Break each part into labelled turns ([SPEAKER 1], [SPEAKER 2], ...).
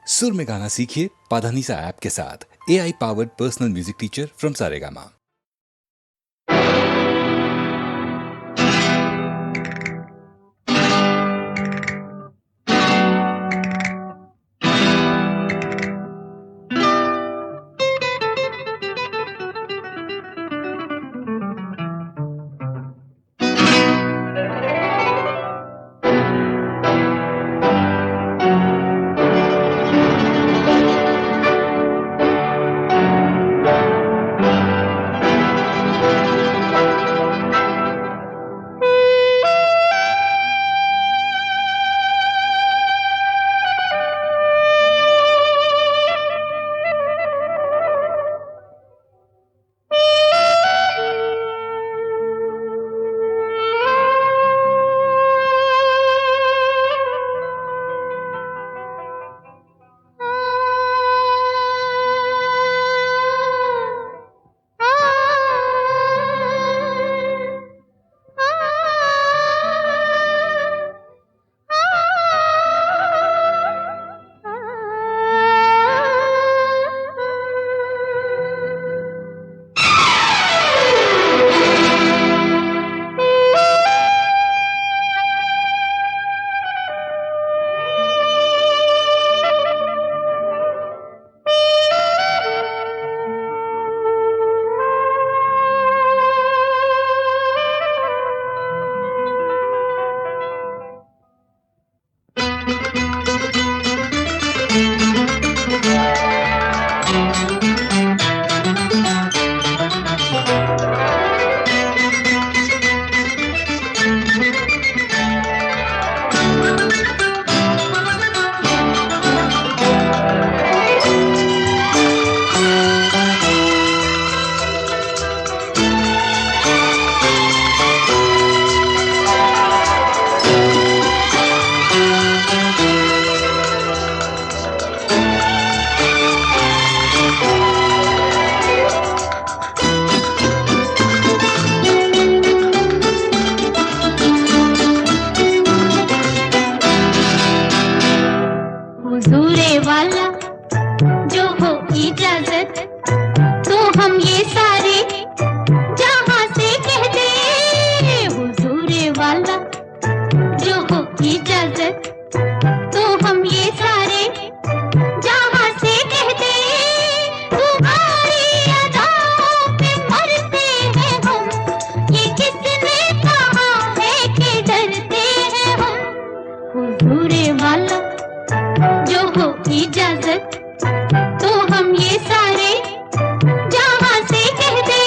[SPEAKER 1] सुर में गाना सीखिए पाधानीसा ऐप के साथ। AI powered personal music teacher from Saregama.
[SPEAKER 2] हुजूरे वाला जो हो इजाजत तो हम ये सारे जहां से कह दे। हुजूरे वाला जो हो इजाजत तो हम ये सारे जहां से कह दे। तुम्हारी अदाओं पे मरते हैं हम, ये किसने कहा है कि डरते हैं हम। हुजूरे वाला जो हो इजाजत तो हम ये सारे जहां से कह दे।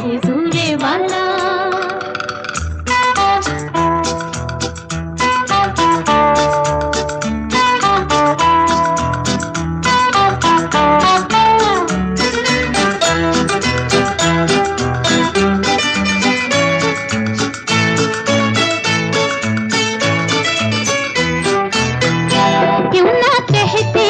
[SPEAKER 2] हुजूरे वाला क्यों ना कहते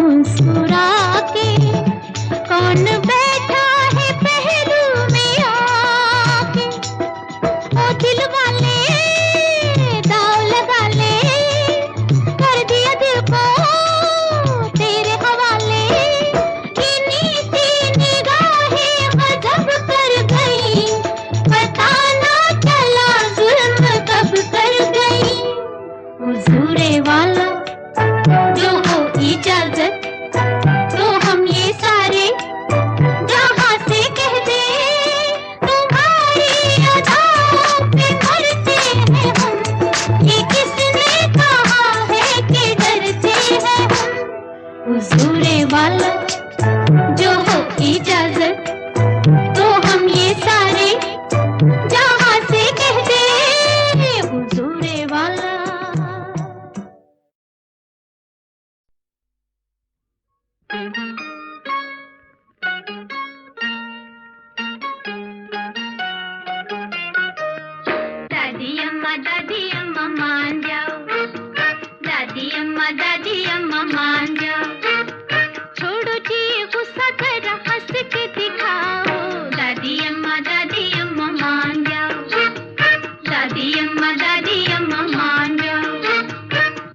[SPEAKER 2] मुस्कुरा के, कौन बैठा है पहलू में आके। ओ दिल वाले दाव लगा ले, कर दिया दिल को तेरे हवाले। इन्हीं सी निगाहें गजब कर गई, पता ना चला जुल्म कब कर गई। हुजूरे वाला जो हो इजाजत, तो हम ये सारे जहां से कह दे। तुम्हारी अदाओं पे मरते हैं हम, ये किसने कहा है कि डरते हैं हम। हुजूरे वाला जो हो इजाजत, तो हम ये सारे जहां से कह दे। हुजूरे वाला। दादी अम्मा मान जाओ, दादी अम्मा मान जाओ। छोड़ो जी गुस्सा, जरा हंस के दिखाओ। दादी अम्मा मान जाओ, दादी अम्मा मान जाओ।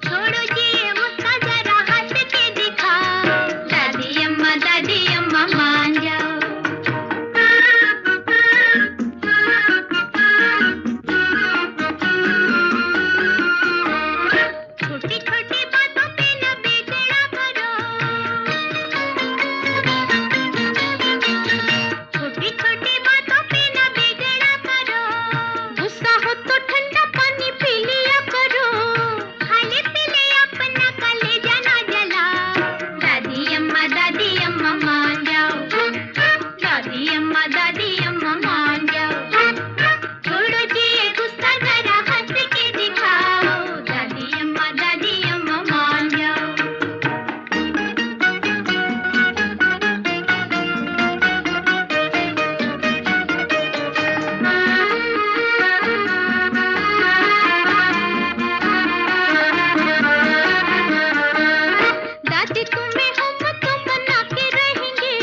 [SPEAKER 2] छोड़ो जी गुस्सा, जरा हंस के दिखाओ। दादी अम्मा मान जाओ। छोटी छोटी बातों पे न बिगड़ा करो, छोटी छोटी बातों पे न बिगड़ा करो। गुस्सा हो तो ठंडा पानी पी लिया करो, खाने पीने अपना कलेजा ना जला। दादी अम्मा मान जाओ, दादी अम्मा मान जाओ। छोड़ो जी ये गुस्सा, जरा हंस के दिखाओ। दादी अम्मा मान जाओ। दादी तुम्हें हम तो मना के रहेंगे,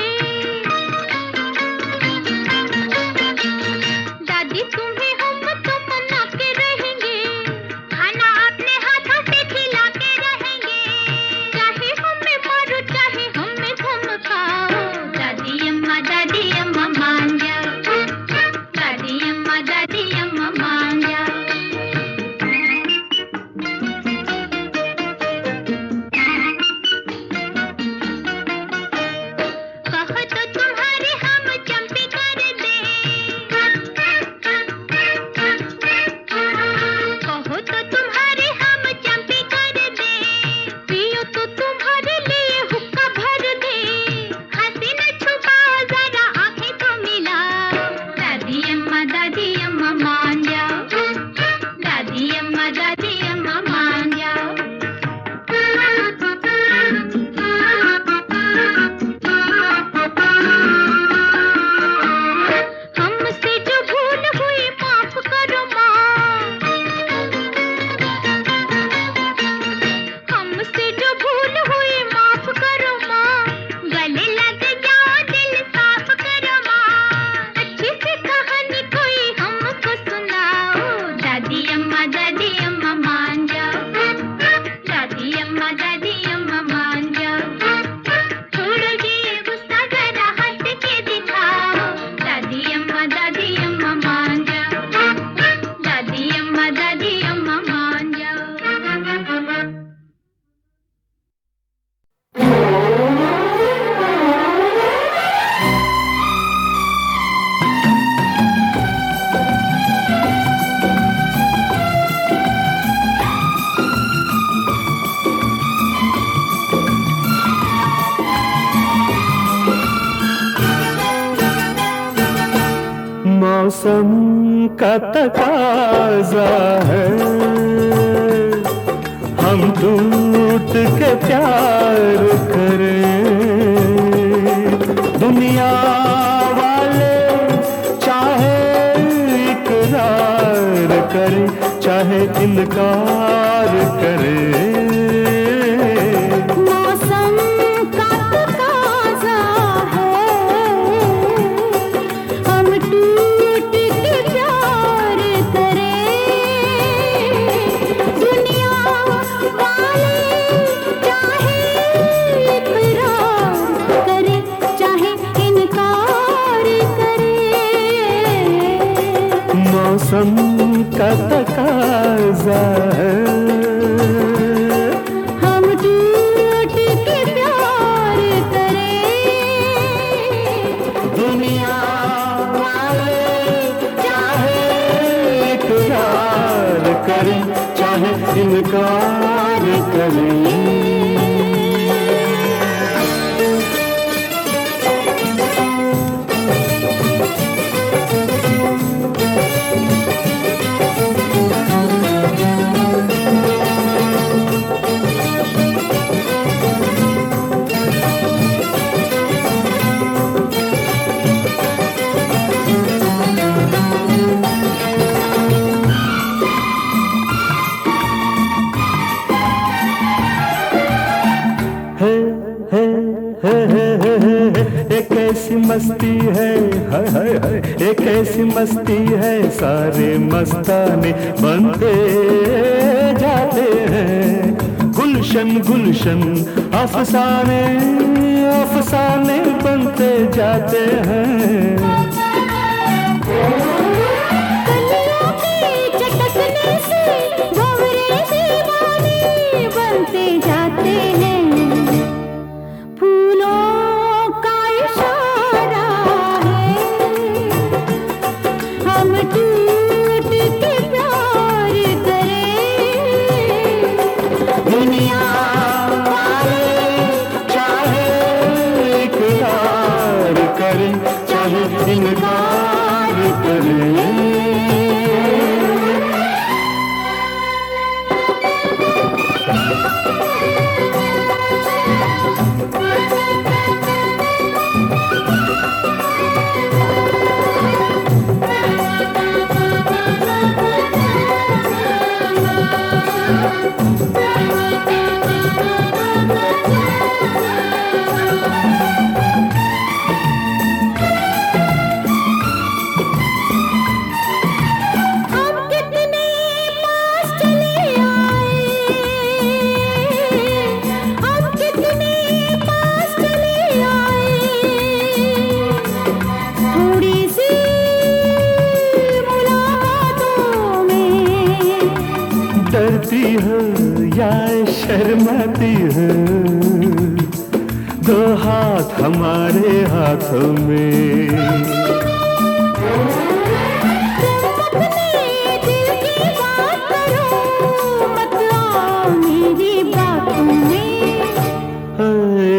[SPEAKER 2] दादी तुम्हें हम तो मना के रहेंगे। खाना अपने हाथों से खिला के रहेंगे, चाहे हमें मारो चाहे हमें धमकाओ। दादी अम्मा मान जाओ, दादी अम्मा मान जाओ। कहो तो तुम्हारे हम चंपी कर दे, कहो तो तुम्हारे हम चंपी कर दे। पियो तो तुम्हारे लिए हुक्का भर दे, हंसी न छुपाओ जरा आंखें तो मिलाओ। दादी अम्मा मान जाओ, दादी अम्मा मान जाओ। हमसे जो भूल हुई माफ करो माँ, हमसे जो भूल हुई माफ करो माँ। गले लग जाओ दिल साफ करो माँ, अच्छी सी कहानी कोई हमको सुनाओ। दादी अम्मा मान जाओ, दादी अम्मा मान जाओ। छोड़ो जी ये गुस्सा, जरा हंस के दिखाओ। दादी अम्मा मान जाओ, दादी अम्मा मान जाओ।
[SPEAKER 3] मौसम का तकाजा है, हम टूट के प्यार करें। दुनिया वाले चाहे इकरार करें, चाहे इनकार करें।
[SPEAKER 2] मौसम
[SPEAKER 3] इनकार करें। एक ऐसी मस्ती है, हाय हाय हाय, एक ऐसी मस्ती है, सारे मस्ताने बनते जाते हैं। गुलशन गुलशन अफसाने अफसाने बनते जाते हैं।
[SPEAKER 2] कलियों की चटकने से भंवरे दीवाने बनते जाते हैं। फूलों का इशारा है, हम टूट के प्यार करें।
[SPEAKER 3] दुनिया वाले चाहे इकरार करें, चाहे इनकार करें। डरती हो या शर्माती हो, दो हाथ हमारे हाथों में।
[SPEAKER 2] दिल की बात करो, मत आओ मेरी बातों में।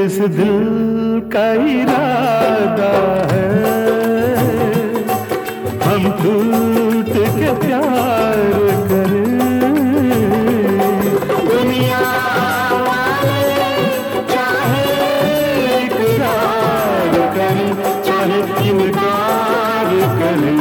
[SPEAKER 3] इस दिल का इरादा है, हम टूट के प्यार करें। दुनिया वाले चाहे इकरार करें, चाहे इनकार करें।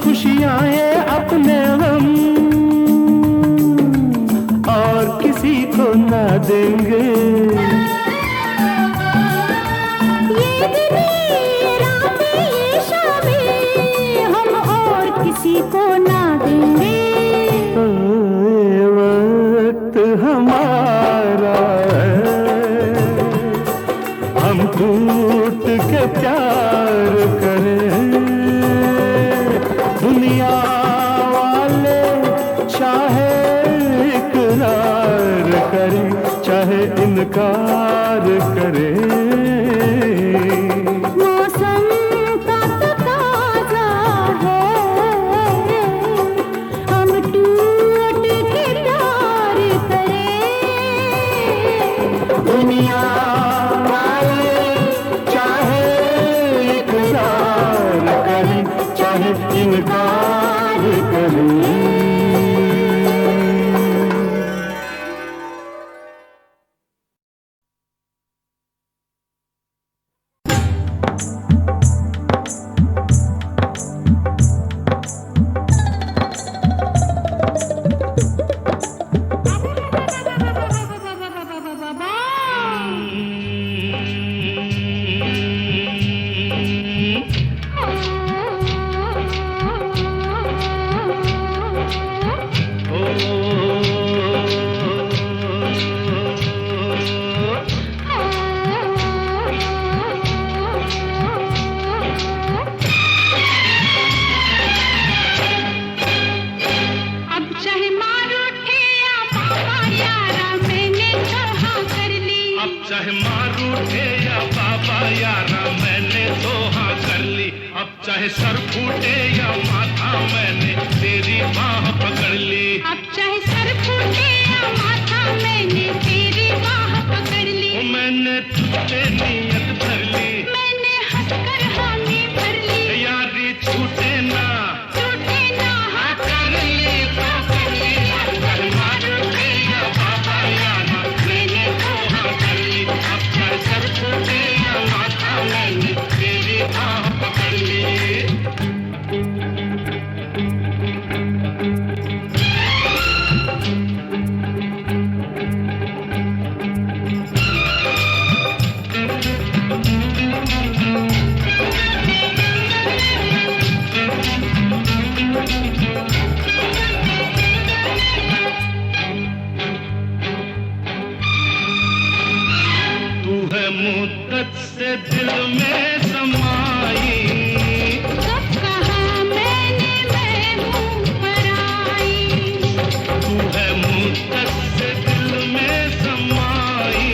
[SPEAKER 3] खुशियाँ ये अपने गम और किसी को ना देंगे।
[SPEAKER 2] ये दिनें रातें ये शामें हम और किसी को ना देंगे।
[SPEAKER 3] वक्त हमारा है, हम टूट के प्यार करें। दुनिया वाले चाहे इकरार करें, चाहे इनकार करें।
[SPEAKER 2] मौसम का तकाज़ा है, हम टूट के प्यार करें।
[SPEAKER 3] दुनिया वाले चाहे इकरार करें, चाहे इनकार करें। चाहे सर फूटे या माथा मैंने तेरी बाह पकड़ ली।
[SPEAKER 2] अब चाहे सर फूटे या माथा मैंने तेरी बाह पकड़ ली।
[SPEAKER 3] ओ मैंने तुझसे नियत धर ली,
[SPEAKER 2] मैंने हंसकर हामी भर ली।
[SPEAKER 3] यारी छूटे ना
[SPEAKER 2] टूटे ना
[SPEAKER 3] हाँ कर ली तो कर ली, कर मारो या बाबा याना मैंने तो हाँ कर ली। अब चाहे सर फूटे या माथा मैंने तेरी बाह पकड़ ली। तू है मुद्दत से दिल में समाई,
[SPEAKER 2] कब कहा मैंने मैं हूँ पराई।
[SPEAKER 3] तू है मुद्दत से दिल में समाई।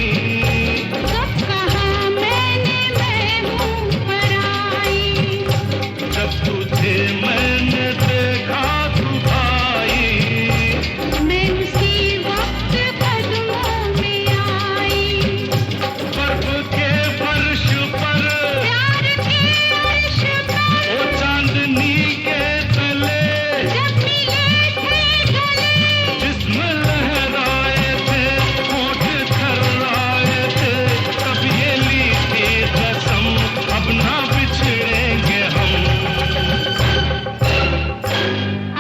[SPEAKER 2] कब कहा मैंने मैं हूँ पराई।
[SPEAKER 3] जब तुझे मैंने देखा तू आई,
[SPEAKER 2] मैं उसी वक्त कदमों में आई।
[SPEAKER 3] बर्फ के फर्श पर
[SPEAKER 2] प्यार के अर्श पर
[SPEAKER 3] ओ चांदनी के तले
[SPEAKER 2] जब मिले थे गले।
[SPEAKER 3] जिस्म लहराए थे, होठ थर्राए थे, तब ये ली थी कसम अब ना बिछड़ेंगे हम।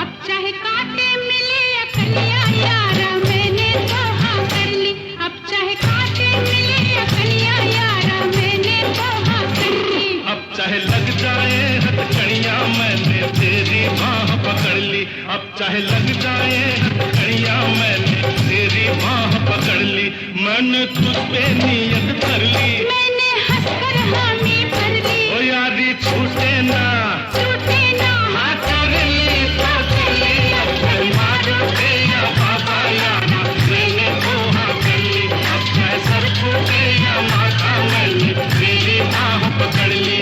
[SPEAKER 2] अब चाहे कांटे मिले या कलियां यारा मैंने तो हाँ कर ली। अब चाहे कांटे मिले या कलियां यारा मैंने तो हाँ कर ली।
[SPEAKER 3] अब चाहे लग जाए हथकड़ियां मैंने तेरी बाह पकड़ ली। अब चाहे लग जाए हथकड़ियां मैंने तेरी बाह पकड़ ली। मैंने तुझ पे नियत कर ली,
[SPEAKER 2] मैंने हंसकर हामी भर ली।
[SPEAKER 3] ओ यारी छूटे ना
[SPEAKER 2] टूटे ना
[SPEAKER 3] हाँ कर ली तो कर ली, अब मारो या बाबा याना मैंने तो हाँ कर ली। अब चाहे सर फूटे या माथा मैंने तेरी बाह पकड़ ली।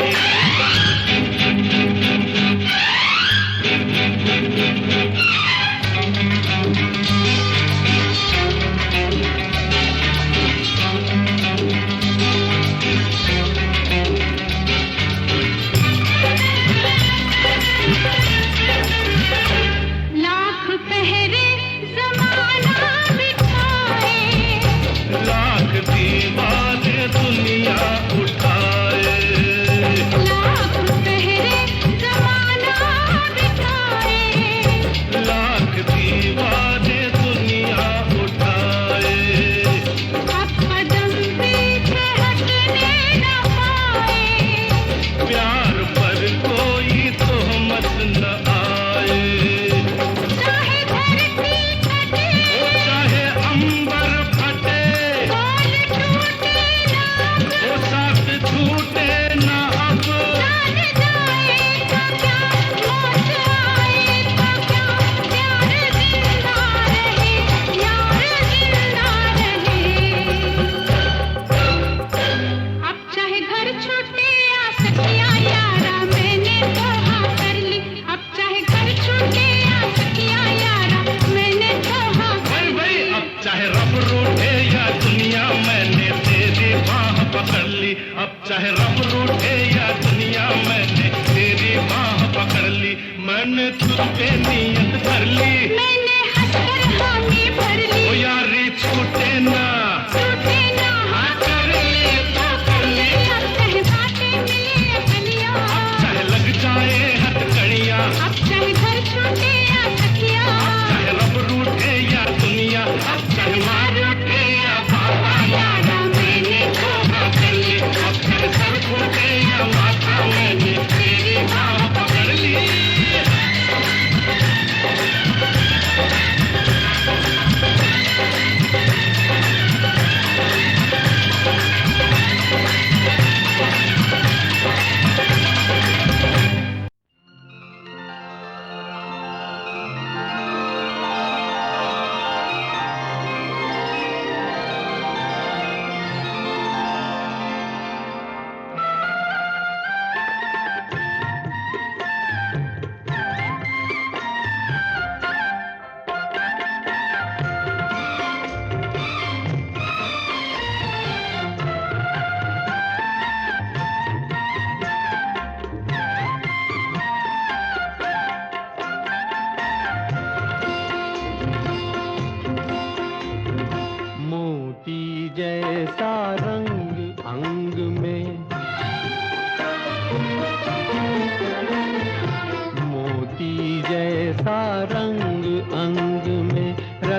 [SPEAKER 2] लाख पहरे जमाना बिठाए।
[SPEAKER 3] लाख दीवाने दुनिया उठाए,
[SPEAKER 2] लाख पहरे जमाना बिठाए।
[SPEAKER 3] लाख दीवाने दुनिया उठाए।
[SPEAKER 2] अब कदम पीछे हटने न पाए।
[SPEAKER 3] प्यार पर कोई तोहमत न आए,
[SPEAKER 2] चाहे धरती कटे
[SPEAKER 3] ओ चाहे अंबर फटे,
[SPEAKER 2] बोल टूटे ना
[SPEAKER 3] ओ साथ छूटे न अब।
[SPEAKER 2] जान जाए तो क्या मौत आए तो क्या प्यार जिंदा रहे यार जिंदा रहे। अब चाहे घर छूटे या सखिया यारा मैंने तो हाँ कर ली। अब चाहे घर छूटे या सखिया यारा मैंने तो हाँ कर
[SPEAKER 3] भाई
[SPEAKER 2] ली।
[SPEAKER 3] अब चाहे रब रूठे या दुनिया मैंने तेरी बाह पकड़ ली। अब चाहे रब रूठे या दुनिया मैंने तेरी बाह पकड़ ली। मैंने तुझ पे नियत कर ली,
[SPEAKER 2] मैंने हंसकर हामी भर
[SPEAKER 3] ओ
[SPEAKER 2] ली।
[SPEAKER 3] यारी छूटे ना
[SPEAKER 2] टूटे ना
[SPEAKER 3] हाँ कर ली तो कर ली।
[SPEAKER 2] अब चाहे बातें मिले या कलियां।
[SPEAKER 3] चाहे लग जाए हथकड़ियां,
[SPEAKER 2] अब चाहे घर छूटे या सखिया।
[SPEAKER 3] चाहे रब रूठे या दुनिया, अब चाहे माँ रूठे या बाबा यारा मैंने तो हाँ कर ली। अब चाहे सर फूटे या माथा मैंने तेरी बाह पकड़ ली।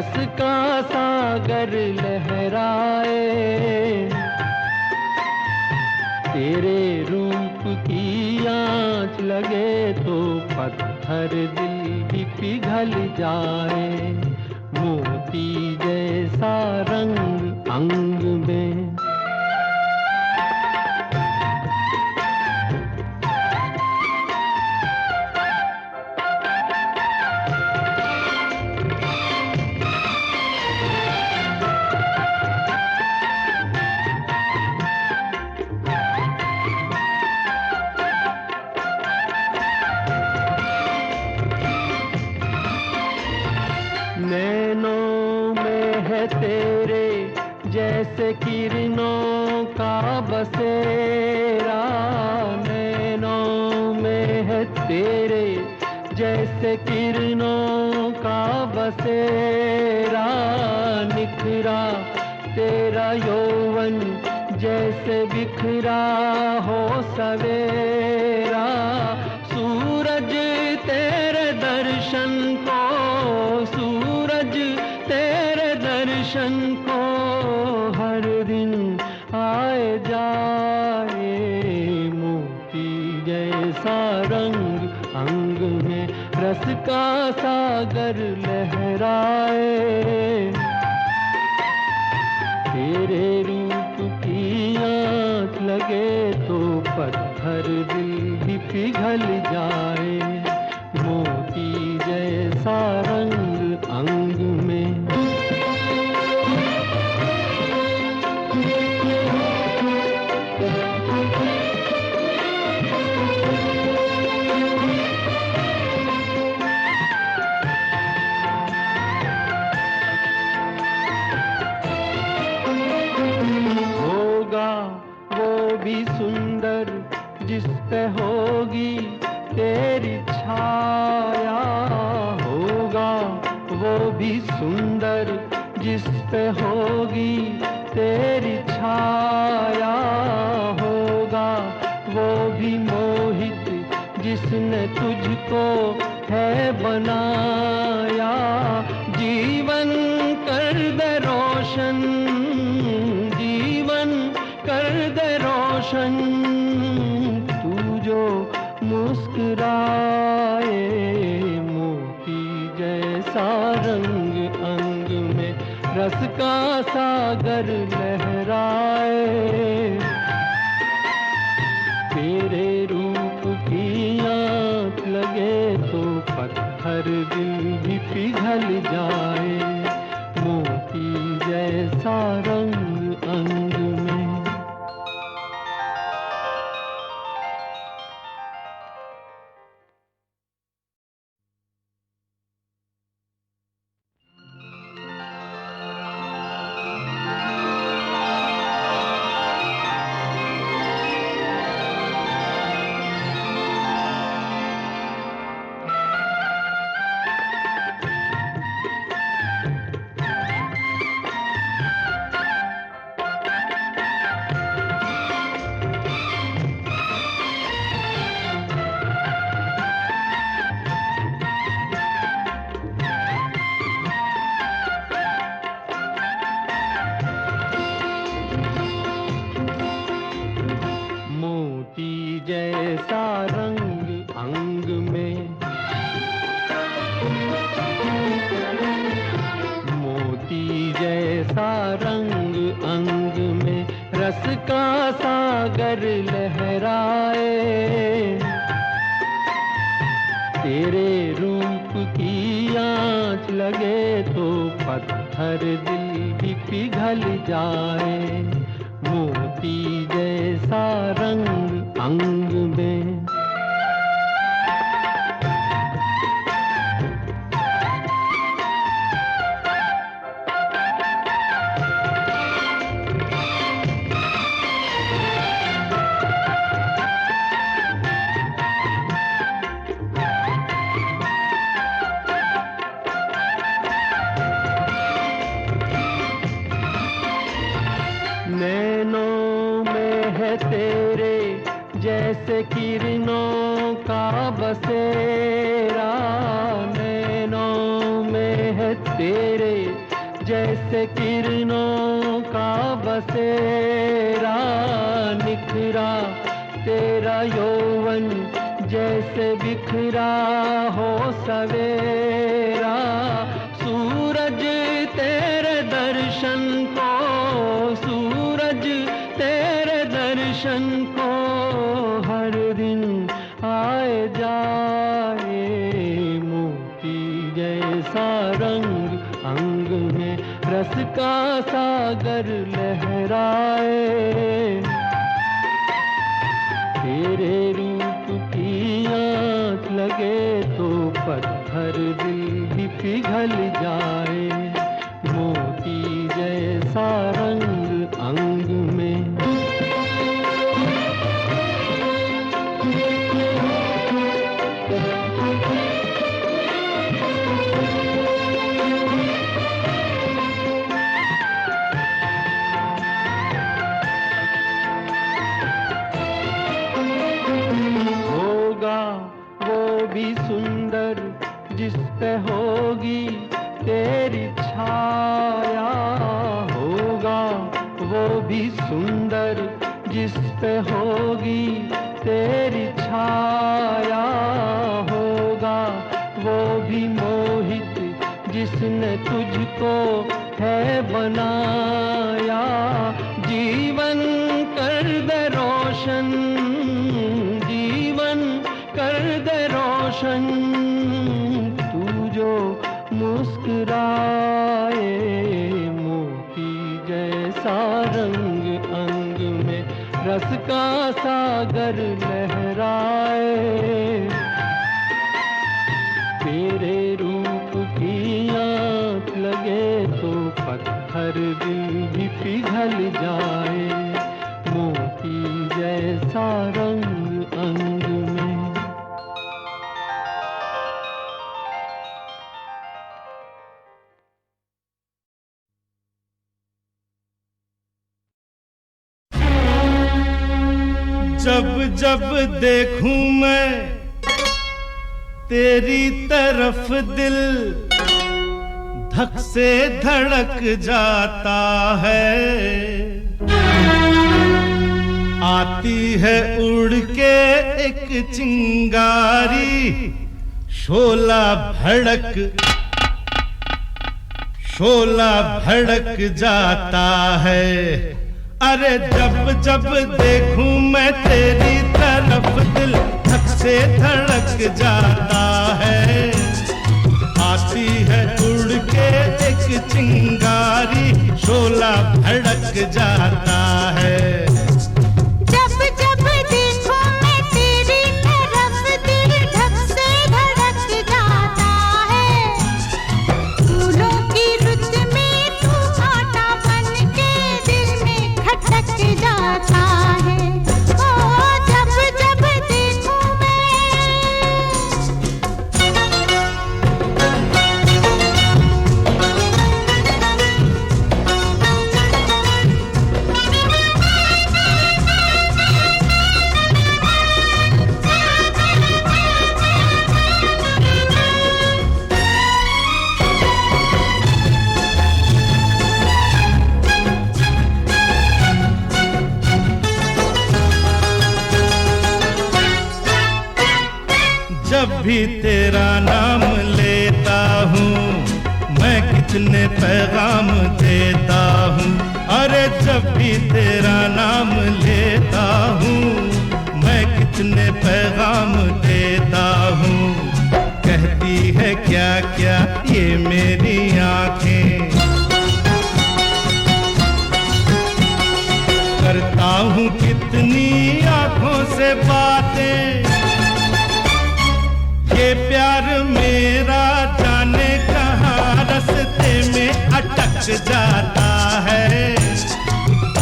[SPEAKER 4] रस का सागर लहराए, तेरे रूप की आँच लगे तो पत्थर दिल भी पिघल जाए, मोती जैसा रंग अंग में। नैनों में है तेरे जैसे किरणों का बसेरा, नैनों में है तेरे जैसे किरणों का बसेरा, निखरा तेरा यौवन जैसे बिखरा हो सवेरा, सूरज तेरे दर्शन को, सूरज तेरे दर्शन को हर दिन आए जाए, मोती जैसा रंग अंग में रस का सागर लहराए, तेरे रूप की आँच लगे तो पत्थर दिल भी पिघल जाए, मोती जैसा रंग अंग में। होगा वो भी सुंदर जिस पे होगी तेरी छाया, होगा वो भी सुंदर जिस पे होगी तेरी छाया, होगा वो भी मोहित जिसने तुझको है बनाया, जीवन कर दे रोशन, जीवन कर दे रोशन, तू जो मुस्कुराए, मोती जैसा रंग अंग में रस का सागर लहराए, तेरे रूप की आँच लगे तो पत्थर दिल भी पिघल जाए, मोती जैसा रंग अंग में। मोती जैसा रंग अंग में, मोती जैसा रंग अंग में रस का सागर लहराए, तेरे रूप की आँच लगे तो पत्थर दिल भी पिघल जाए, मोती जैसा रंग अंग में। नैनों में है तेरे जैसे किरणों का बसेरा, नैनों में है तेरे जैसे किरणों का बसेरा निखरा तेरा यौवन जैसे बिखरा हो सवेरा। सूरज तेरे दर्शन को, सूरज तेरे दर्शन को हर दिन आए जाए। मोती जैसा रंग अंग में रस का सागर लहराए। तेरे रूप की आँच लगे तो पत्थर दिल भी पिघल जाए। मोती जैसा रंग अंग में। भी सुंदर जिस पे होगी तेरी छाया। होगा वो भी सुंदर जिस पे होगी तेरी छाया। होगा वो भी मोहित जिसने तुझको है बनाया। जीवन कर दे रोशन, जीवन कर दे रोशन तू जो मुस्कुराए। मोती जैसा रंग अंग में रस का सागर लहराए। तेरे रूप की आँच लगे तो पत्थर दिल भी पिघल जाए। मोती जैसा रंग अंग में।
[SPEAKER 3] जब जब देखूं मैं तेरी तरफ दिल धक से धड़क जाता है। आती है उड़ के एक चिंगारी, शोला भड़क जाता है। अरे जब जब देखूं मैं तेरी तरफ दिल धक से धड़क जाता है। आती है उड़ के एक चिंगारी, शोला भड़क जाता है।
[SPEAKER 2] जब जब देखूं मैं तेरी तरफ दिल धक से धड़क जाता है। फूलों की रुत में तू कांटा बन के दिल में खटक जाता है। ओ जब जब देखूं
[SPEAKER 3] जब भी तेरा नाम लेता हूँ मैं कितने पैगाम देता हूँ। अरे जब भी तेरा नाम लेता हूँ मैं कितने पैगाम देता हूँ। कहती है क्या क्या ये मेरी आँखें, करता हूँ कितनी आँखों से बातें। ये प्यार मेरा जाने कहाँ रास्ते में अटक जाता है।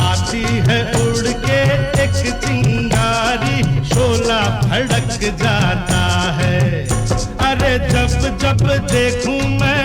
[SPEAKER 3] आती है उड़ के एक चिंगारी, शोला भड़क जाता है। अरे जब जब देखूं मैं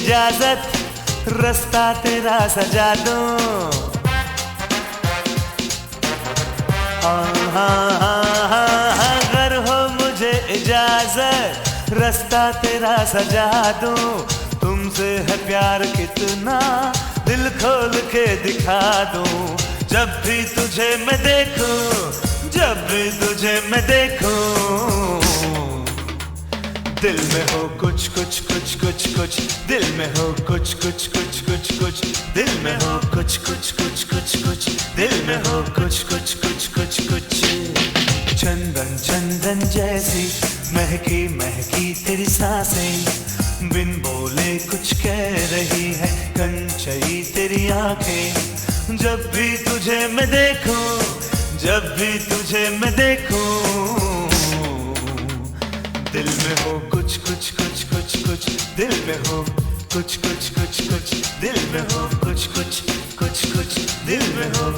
[SPEAKER 5] इजाजत रास्ता तेरा सजा दूं। अगर हो मुझे इजाजत रास्ता तेरा सजा दूं। तुमसे है प्यार कितना दिल खोल के दिखा दूं। जब भी तुझे मैं देखूं, जब भी तुझे मैं देखूं, दिल में हो कुछ कुछ कुछ कुछ कुछ, दिल में हो कुछ कुछ कुछ कुछ कुछ, दिल में हो कुछ कुछ कुछ कुछ कुछ, दिल में हो कुछ कुछ कुछ कुछ कुछ। चंदन चंदन जैसी महकी महकी तेरी सांसें, बिन बोले कुछ कह रही है कंचई तेरी आंखें। जब भी तुझे मैं देखूं, जब भी तुझे मैं देखूं, दिल में हो कुछ कुछ कुछ कुछ कुछ, दिल में हो कुछ कुछ कुछ कुछ, दिल में हो कुछ कुछ कुछ कुछ, दिल में हो